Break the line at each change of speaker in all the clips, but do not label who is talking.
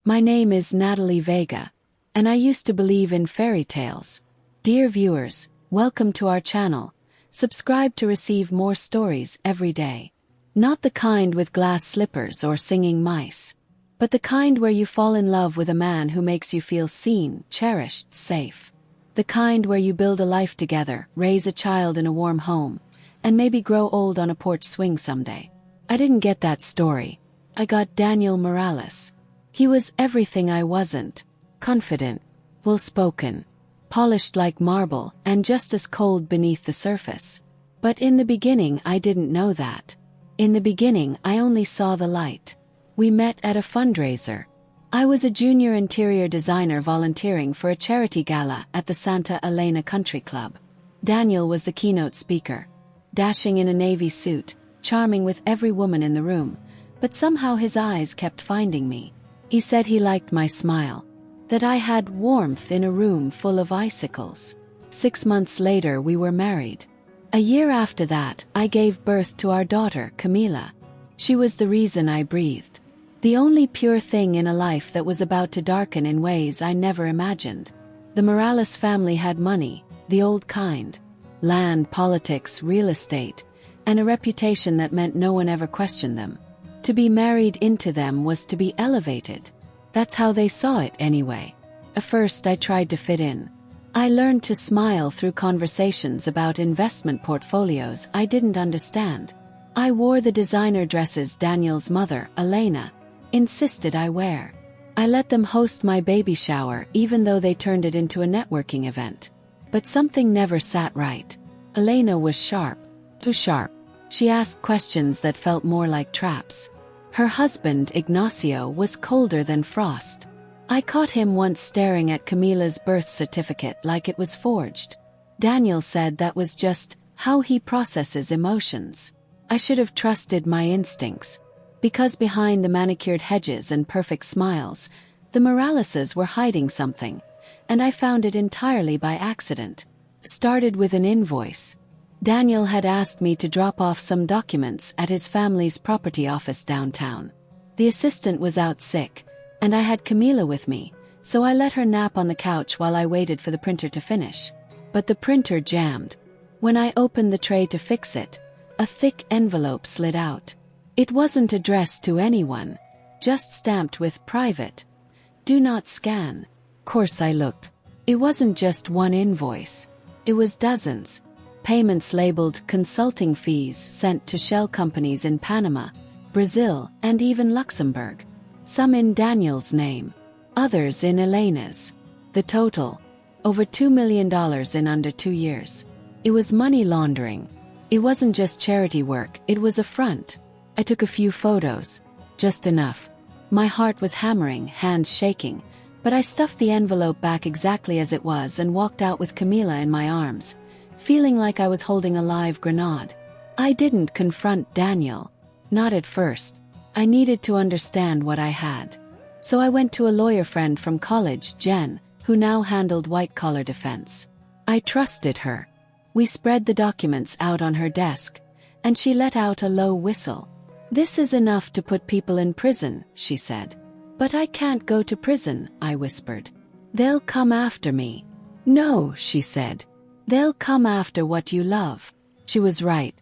My name is Natalie Vega, and I used to believe in fairy tales. Dear viewers, welcome to our channel. Subscribe to receive more stories every day. Not the kind with glass slippers or singing mice, but the kind where you fall in love with a man who makes you feel seen, cherished, safe. The kind where you build a life together, raise a child in a warm home, and maybe grow old on a porch swing someday. I didn't get that story. I got Daniel Morales. He was everything I wasn't. Confident, well-spoken, polished like marble, and just as cold beneath the surface. But in the beginning I didn't know that. In the beginning I only saw the light. We met at a fundraiser. I was a junior interior designer volunteering for a charity gala at the Santa Elena Country Club. Daniel was the keynote speaker. Dashing in a navy suit, charming with every woman in the room, but somehow his eyes kept finding me. He said he liked my smile, that I had warmth in a room full of icicles. 6 months later we were married. A year after that, I gave birth to our daughter, Camila. She was the reason I breathed. The only pure thing in a life that was about to darken in ways I never imagined. The Morales family had money, the old kind. Land, politics, real estate, and a reputation that meant no one ever questioned them. To be married into them was to be elevated. That's how they saw it anyway. At first I tried to fit in. I learned to smile through conversations about investment portfolios I didn't understand. I wore the designer dresses Daniel's mother, Elena, insisted I wear. I let them host my baby shower even though they turned it into a networking event. But something never sat right. Elena was sharp. Too sharp. She asked questions that felt more like traps. Her husband, Ignacio, was colder than frost. I caught him once staring at Camila's birth certificate like it was forged. Daniel said that was just how he processes emotions. I should have trusted my instincts. Because behind the manicured hedges and perfect smiles, the Moraleses were hiding something. And I found it entirely by accident. Started with an invoice. Daniel had asked me to drop off some documents at his family's property office downtown. The assistant was out sick, and I had Camila with me, so I let her nap on the couch while I waited for the printer to finish. But the printer jammed. When I opened the tray to fix it, a thick envelope slid out. It wasn't addressed to anyone, just stamped with private. Do not scan. Course I looked. It wasn't just one invoice. It was dozens. Payments labeled consulting fees sent to shell companies in Panama, Brazil, and even Luxembourg. Some in Daniel's name, others in Elena's. The total, over $2 million in under 2 years. It was money laundering. It wasn't just charity work, it was a front. I took a few photos, just enough. My heart was hammering, hands shaking, but I stuffed the envelope back exactly as it was and walked out with Camila in my arms, feeling like I was holding a live grenade. I didn't confront Daniel. Not at first. I needed to understand what I had. So I went to a lawyer friend from college, Jen, who now handled white-collar defense. I trusted her. We spread the documents out on her desk, and she let out a low whistle. "This is enough to put people in prison," she said. "But I can't go to prison," I whispered. "They'll come after me." "No," she said. "They'll come after what you love." She was right.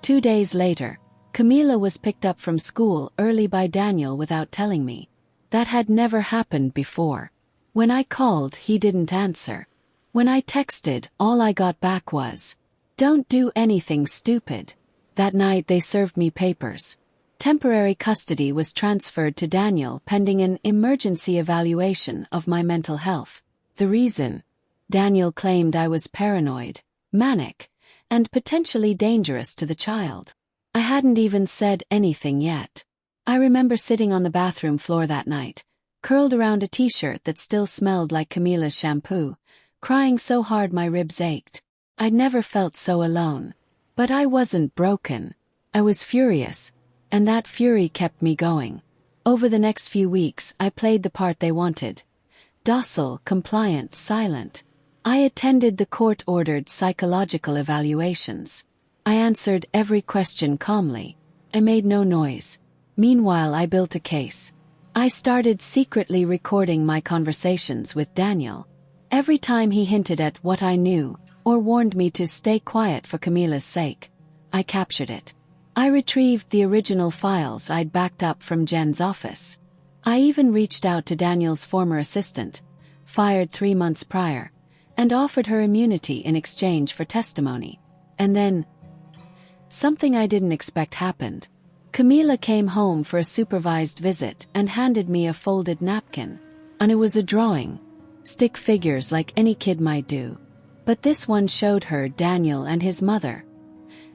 2 days later, Camila was picked up from school early by Daniel without telling me. That had never happened before. When I called, he didn't answer. When I texted, all I got back was, "Don't do anything stupid." That night they served me papers. Temporary custody was transferred to Daniel pending an emergency evaluation of my mental health. The reason? Daniel claimed I was paranoid, manic, and potentially dangerous to the child. I hadn't even said anything yet. I remember sitting on the bathroom floor that night, curled around a t-shirt that still smelled like Camila's shampoo, crying so hard my ribs ached. I'd never felt so alone. But I wasn't broken. I was furious, and that fury kept me going. Over the next few weeks, I played the part they wanted. Docile, compliant, silent. I attended the court-ordered psychological evaluations. I answered every question calmly. I made no noise. Meanwhile, I built a case. I started secretly recording my conversations with Daniel. Every time he hinted at what I knew, or warned me to stay quiet for Camila's sake, I captured it. I retrieved the original files I'd backed up from Jen's office. I even reached out to Daniel's former assistant, fired 3 months prior, and offered her immunity in exchange for testimony. And then, something I didn't expect happened. Camila came home for a supervised visit and handed me a folded napkin. And it was a drawing. Stick figures like any kid might do. But this one showed her Daniel and his mother.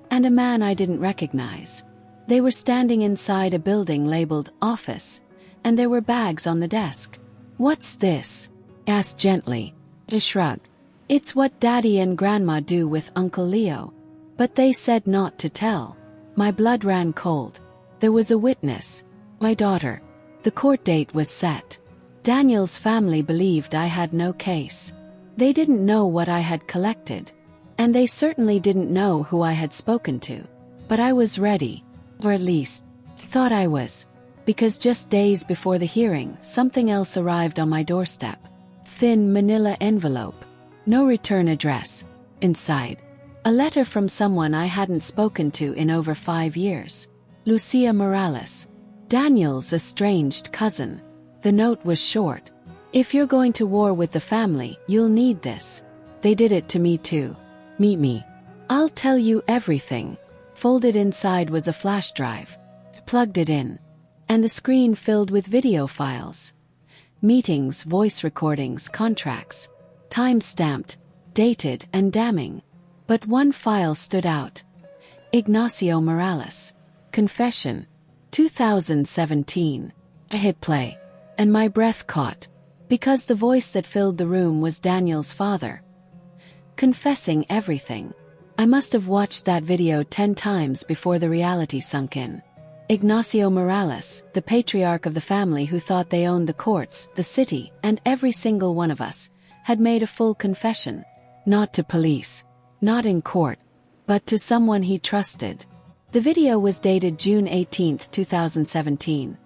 And a man I didn't recognize. They were standing inside a building labeled office, and there were bags on the desk. "What's this?" asked gently. I shrugged. "It's what Daddy and Grandma do with Uncle Leo. But they said not to tell." My blood ran cold. There was a witness, my daughter. The court date was set. Daniel's family believed I had no case. They didn't know what I had collected, and they certainly didn't know who I had spoken to. But I was ready, or at least, thought I was, because just days before the hearing, something else arrived on my doorstep. Thin manila envelope. No return address. Inside, a letter from someone I hadn't spoken to in over 5 years. Lucia Morales, Daniel's estranged cousin. The note was short. "If you're going to war with the family, you'll need this. They did it to me too. Meet me. I'll tell you everything." Folded inside was a flash drive. Plugged it in. And the screen filled with video files. Meetings, voice recordings, contracts. Time-stamped, dated, and damning. But one file stood out. Ignacio Morales. Confession. 2017. I hit play. And my breath caught. Because the voice that filled the room was Daniel's father. Confessing everything. I must have watched that video 10 times before the reality sunk in. Ignacio Morales, the patriarch of the family who thought they owned the courts, the city, and every single one of us, had made a full confession. Not to police. Not in court. But to someone he trusted. The video was dated June 18, 2017.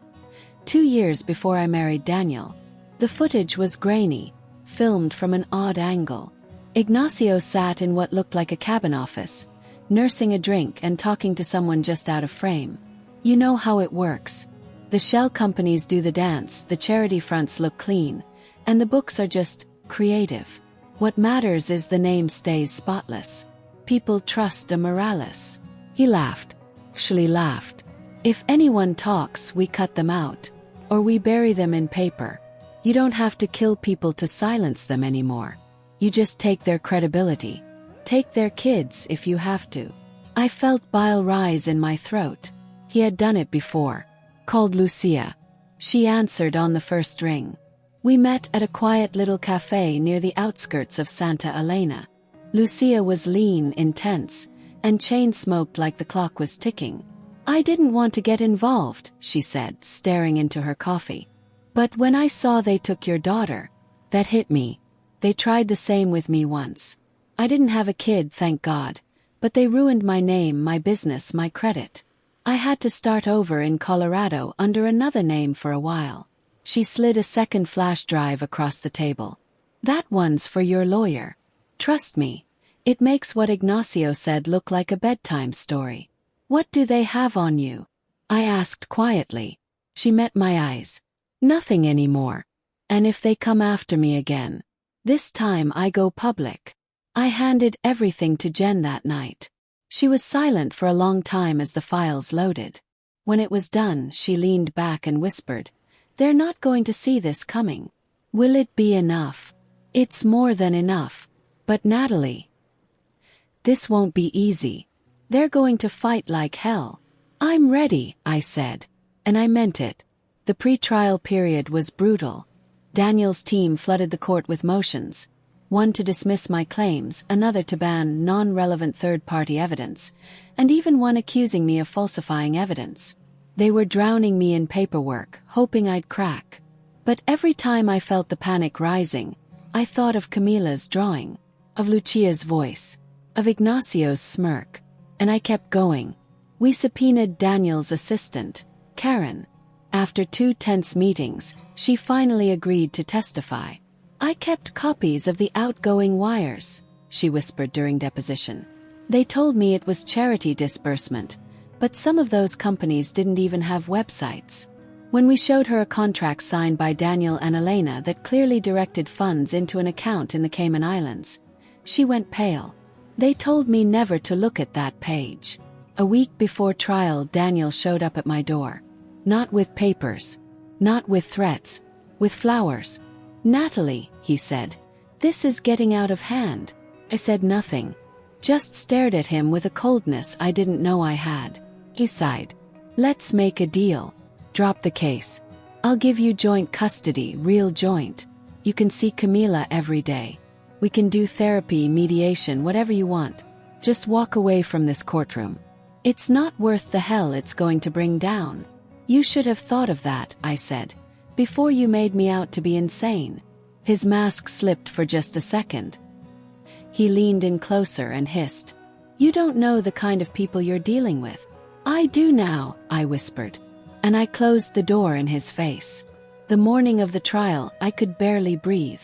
2 years before I married Daniel. The footage was grainy, filmed from an odd angle. Ignacio sat in what looked like a cabin office, nursing a drink and talking to someone just out of frame. You know how it works. The shell companies do the dance, the charity fronts look clean, and the books are just creative. What matters is the name stays spotless. People trust a Morales. He laughed. Actually laughed. "If anyone talks, we cut them out. Or we bury them in paper. You don't have to kill people to silence them anymore. You just take their credibility. Take their kids if you have to." I felt bile rise in my throat. He had done it before. Called Lucia. She answered on the first ring. We met at a quiet little cafe near the outskirts of Santa Elena. Lucia was lean, intense, and chain-smoked like the clock was ticking. "I didn't want to get involved," she said, staring into her coffee. "But when I saw they took your daughter, that hit me. They tried the same with me once. I didn't have a kid, thank God, but they ruined my name, my business, my credit. I had to start over in Colorado under another name for a while." She slid a second flash drive across the table. "That one's for your lawyer. Trust me, it makes what Ignacio said look like a bedtime story." "What do they have on you?" I asked quietly. She met my eyes. "Nothing anymore. And if they come after me again, this time I go public." I handed everything to Jen that night. She was silent for a long time as the files loaded. When it was done, she leaned back and whispered, "They're not going to see this coming. Will it be enough?" "It's more than enough. But Natalie, this won't be easy. They're going to fight like hell." "I'm ready," I said. And I meant it. The pre-trial period was brutal. Daniel's team flooded the court with motions. One to dismiss my claims, another to ban non-relevant third-party evidence, and even one accusing me of falsifying evidence. They were drowning me in paperwork, hoping I'd crack. But every time I felt the panic rising, I thought of Camila's drawing, of Lucia's voice, of Ignacio's smirk, and I kept going. We subpoenaed Daniel's assistant, Karen. After 2 tense meetings, she finally agreed to testify. "I kept copies of the outgoing wires," she whispered during deposition. "They told me it was charity disbursement, but some of those companies didn't even have websites." When we showed her a contract signed by Daniel and Elena that clearly directed funds into an account in the Cayman Islands, she went pale. "They told me never to look at that page." A week before trial, Daniel showed up at my door. Not with papers. Not with threats. With flowers. "Natalie," he said, "this is getting out of hand." I said nothing. Just stared at him with a coldness I didn't know I had. He sighed. "Let's make a deal. Drop the case. I'll give you joint custody, real joint. You can see Camila every day. We can do therapy, mediation, whatever you want. Just walk away from this courtroom. It's not worth the hell it's going to bring down." "You should have thought of that," I said, "before you made me out to be insane." His mask slipped for just a second. He leaned in closer and hissed, "You don't know the kind of people you're dealing with." "I do now," I whispered. And I closed the door in his face. The morning of the trial, I could barely breathe.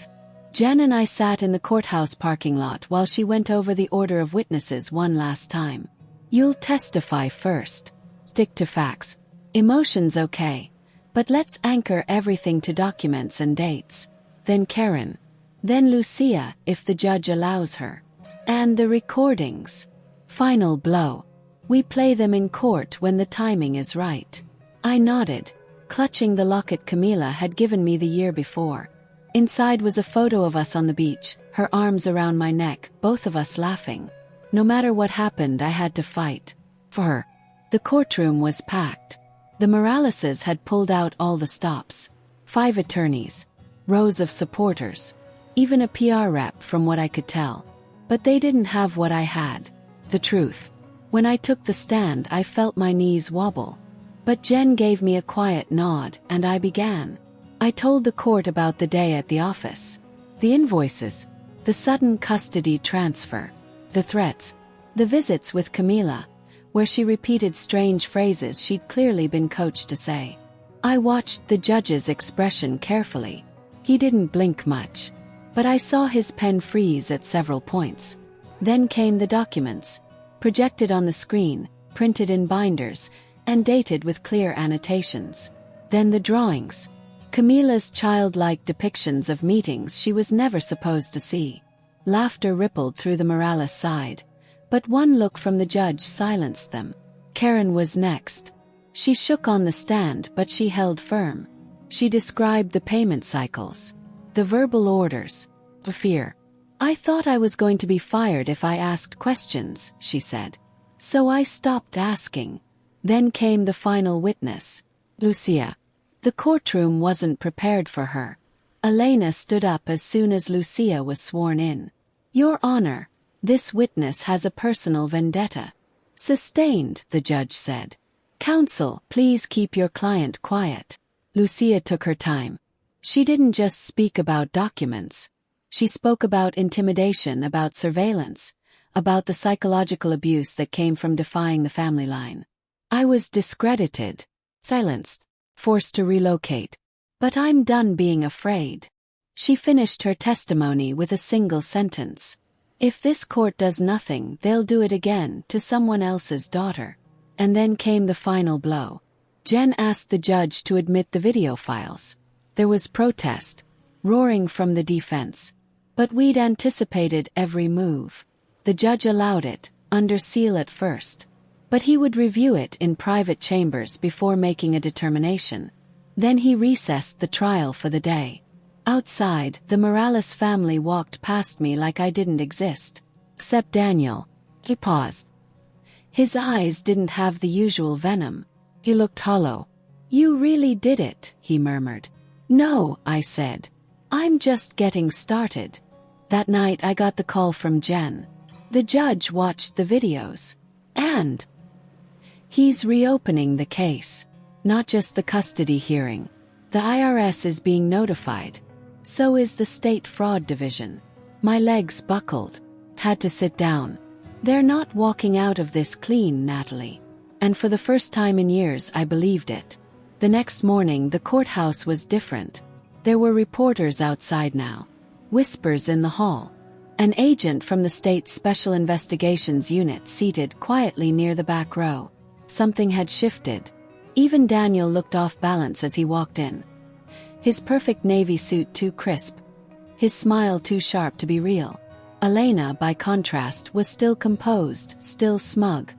Jen and I sat in the courthouse parking lot while she went over the order of witnesses one last time. "You'll testify first. Stick to facts. Emotions okay. But let's anchor everything to documents and dates. Then Karen. Then Lucia, if the judge allows her. And the recordings. Final blow. We play them in court when the timing is right." I nodded, clutching the locket Camila had given me the year before. Inside was a photo of us on the beach, her arms around my neck, both of us laughing. No matter what happened, I had to fight. For her. The courtroom was packed. The Moraleses had pulled out all the stops. 5 attorneys. Rows of supporters. Even a PR rep from what I could tell. But they didn't have what I had. The truth. When I took the stand, I felt my knees wobble. But Jen gave me a quiet nod, and I began. I told the court about the day at the office. The invoices. The sudden custody transfer. The threats. The visits with Camila, where she repeated strange phrases she'd clearly been coached to say. I watched the judge's expression carefully. He didn't blink much. But I saw his pen freeze at several points. Then came the documents. Projected on the screen, printed in binders, and dated with clear annotations. Then the drawings. Camila's childlike depictions of meetings she was never supposed to see. Laughter rippled through the Morales side. But one look from the judge silenced them. Karen was next. She shook on the stand, but she held firm. She described the payment cycles. The verbal orders. The fear. I thought I was going to be fired if I asked questions, she said. So I stopped asking. Then came the final witness. Lucia. The courtroom wasn't prepared for her. Elena stood up as soon as Lucia was sworn in. Your Honor, this witness has a personal vendetta. Sustained, the judge said. Counsel, please keep your client quiet. Lucia took her time. She didn't just speak about documents. She spoke about intimidation, about surveillance, about the psychological abuse that came from defying the family line. I was discredited, silenced, forced to relocate. But I'm done being afraid. She finished her testimony with a single sentence. If this court does nothing, they'll do it again to someone else's daughter. And then came the final blow. Jen asked the judge to admit the video files. There was protest, roaring from the defense. But we'd anticipated every move. The judge allowed it, under seal at first. But he would review it in private chambers before making a determination. Then he recessed the trial for the day. Outside, the Morales family walked past me like I didn't exist. Except Daniel. He paused. His eyes didn't have the usual venom. He looked hollow. You really did it, he murmured. No, I said. I'm just getting started. That night I got the call from Jen. The judge watched the videos. And he's reopening the case. Not just the custody hearing. The IRS is being notified. So is the State Fraud Division. My legs buckled. Had to sit down. They're not walking out of this clean, Natalie. And for the first time in years I believed it. The next morning, the courthouse was different. There were reporters outside now. Whispers in the hall. An agent from the state's Special Investigations Unit seated quietly near the back row. Something had shifted. Even Daniel looked off balance as he walked in. His perfect navy suit too crisp. His smile too sharp to be real. Elena, by contrast, was still composed, still smug.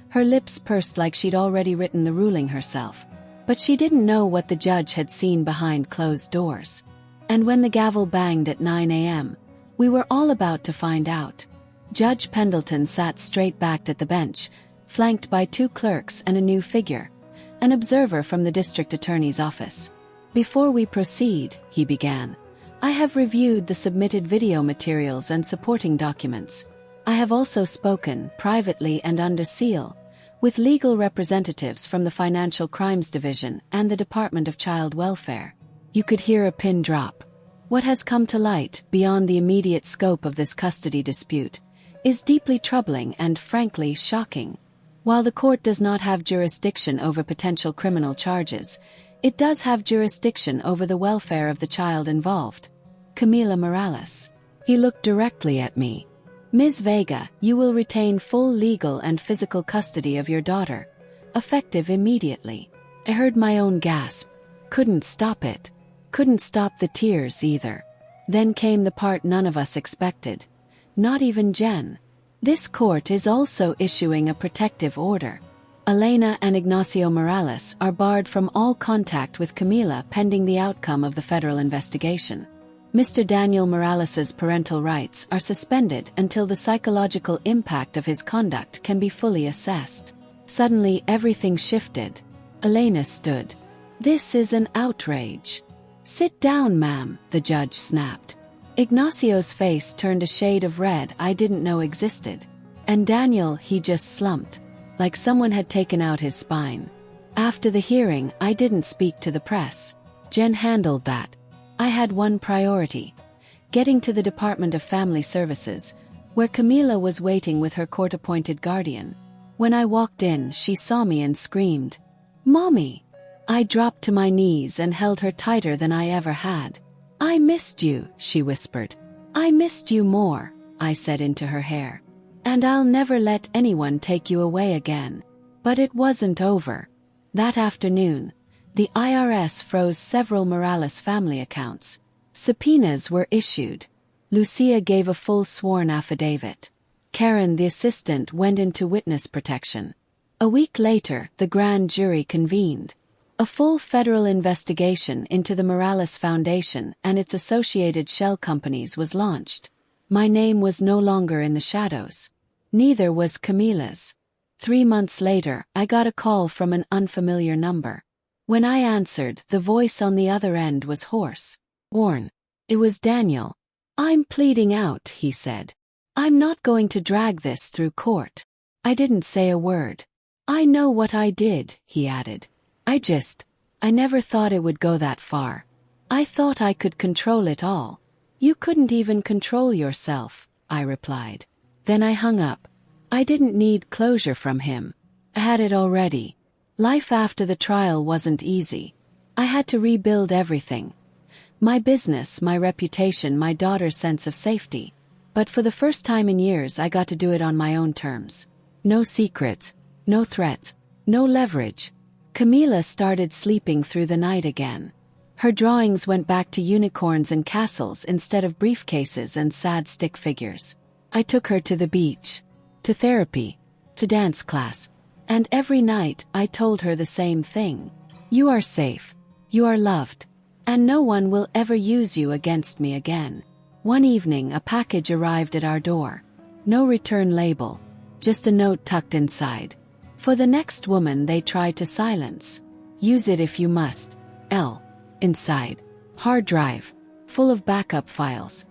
Her lips pursed like she'd already written the ruling herself. But she didn't know what the judge had seen behind closed doors. And when the gavel banged at 9 a.m., we were all about to find out. Judge Pendleton sat straight-backed at the bench, flanked by 2 clerks and a new figure, an observer from the district attorney's office. "Before we proceed," he began, "I have reviewed the submitted video materials and supporting documents. I have also spoken, privately and under seal, with legal representatives from the Financial Crimes Division and the Department of Child Welfare." You could hear a pin drop. What has come to light, beyond the immediate scope of this custody dispute, is deeply troubling and frankly shocking. While the court does not have jurisdiction over potential criminal charges, it does have jurisdiction over the welfare of the child involved. Camila Morales. He looked directly at me. "Ms. Vega, you will retain full legal and physical custody of your daughter, effective immediately." I heard my own gasp. Couldn't stop it. Couldn't stop the tears either. Then came the part none of us expected. Not even Jen. This court is also issuing a protective order. Elena and Ignacio Morales are barred from all contact with Camila pending the outcome of the federal investigation. Mr. Daniel Morales's parental rights are suspended until the psychological impact of his conduct can be fully assessed. Suddenly everything shifted. Elena stood. "This is an outrage." "Sit down, ma'am," the judge snapped. Ignacio's face turned a shade of red I didn't know existed. And Daniel, he just slumped, like someone had taken out his spine. After the hearing, I didn't speak to the press. Jen handled that. I had one priority: getting to the Department of Family Services, where Camila was waiting with her court-appointed guardian. When I walked in, she saw me and screamed, "Mommy!" I dropped to my knees and held her tighter than I ever had. "I missed you," she whispered. "I missed you more," I said into her hair. "And I'll never let anyone take you away again." But it wasn't over. That afternoon, the IRS froze several Morales family accounts. Subpoenas were issued. Lucia gave a full sworn affidavit. Karen, the assistant, went into witness protection. A week later, the grand jury convened. A full federal investigation into the Morales Foundation and its associated shell companies was launched. My name was no longer in the shadows. Neither was Camila's. 3 months later, I got a call from an unfamiliar number. When I answered, the voice on the other end was hoarse. Worn. It was Daniel. "I'm pleading out," he said. "I'm not going to drag this through court." I didn't say a word. "I know what I did," he added. I never thought it would go that far. I thought I could control it all." "You couldn't even control yourself," I replied. Then I hung up. I didn't need closure from him. I had it already. Life after the trial wasn't easy. I had to rebuild everything. My business, my reputation, my daughter's sense of safety. But for the first time in years, I got to do it on my own terms. No secrets, no threats, no leverage. Camila started sleeping through the night again. Her drawings went back to unicorns and castles instead of briefcases and sad stick figures. I took her to the beach, to therapy, to dance class. And every night I told her the same thing. "You are safe. You are loved. And no one will ever use you against me again." One evening, a package arrived at our door. No return label, just a note tucked inside. For the next woman they tried to silence. "Use it if you must. L." Inside. Hard drive. Full of backup files.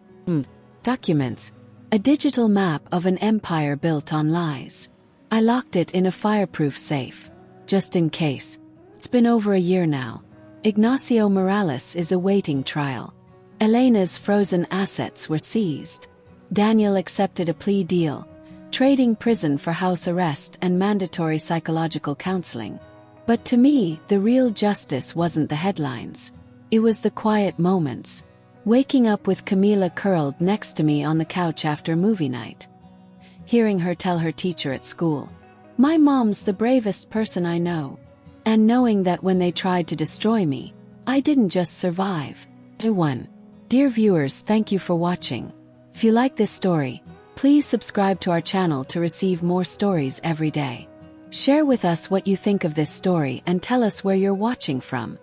Documents. A digital map of an empire built on lies. I locked it in a fireproof safe. Just in case. It's been over a year now. Ignacio Morales is awaiting trial. Elena's frozen assets were seized. Daniel accepted a plea deal, trading prison for house arrest and mandatory psychological counseling. But to me, the real justice wasn't the headlines. It was the quiet moments. Waking up with Camila curled next to me on the couch after movie night. Hearing her tell her teacher at school, "My mom's the bravest person I know." And knowing that when they tried to destroy me, I didn't just survive, I won. Dear viewers, thank you for watching. If you like this story, please subscribe to our channel to receive more stories every day. Share with us what you think of this story and tell us where you're watching from.